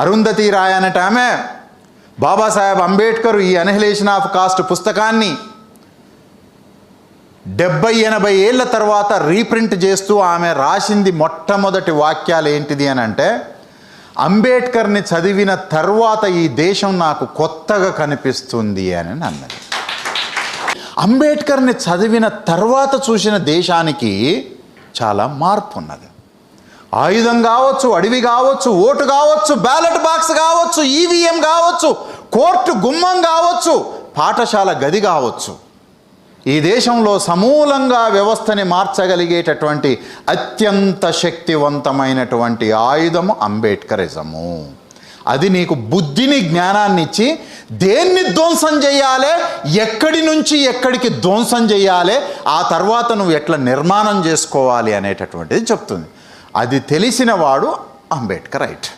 అరుంధతి రాయ్ అనేట ఆమె బాబాసాహెబ్ అంబేద్కర్ ఈ అనహిలేషన్ of cost పుస్తకాన్ని 70-80 ఏళ్ల తర్వాత రీప్రింట్ చేస్తూ ఆమె రాసింది మొట్టమొదటి వాక్యాలు ఏంటిది అని అంటే, అంబేద్కర్ని చదివిన తర్వాత ఈ దేశం నాకు కొత్తగా కనిపిస్తుంది అని అన్నది. అంబేద్కర్ని చదివిన తర్వాత చూసిన దేశానికి చాలా మార్పు ఉన్నది. ఆయుధం కావచ్చు, అడవి కావచ్చు, ఓటు కావచ్చు, బ్యాలెట్ బాక్స్ కావచ్చు, ఈవీఎం కావచ్చు, కోర్టు గుమ్మం కావచ్చు, పాఠశాల గది కావచ్చు. ఈ దేశంలో సమూలంగా వ్యవస్థని మార్చగలిగేటటువంటి అత్యంత శక్తివంతమైనటువంటి ఆయుధము అంబేద్కరిజము. అది నీకు బుద్ధిని, జ్ఞానాన్ని ఇచ్చి దేన్ని ధ్వంసం చేయాలి, ఎక్కడి నుంచి ఎక్కడికి ధ్వంసం చేయాలి, ఆ తర్వాత నువ్వు ఎట్లా నిర్మాణం చేసుకోవాలి అనేటటువంటిది చెప్తుంది. అది తెలిసిన వాడు అంబేద్కర్ రైట్.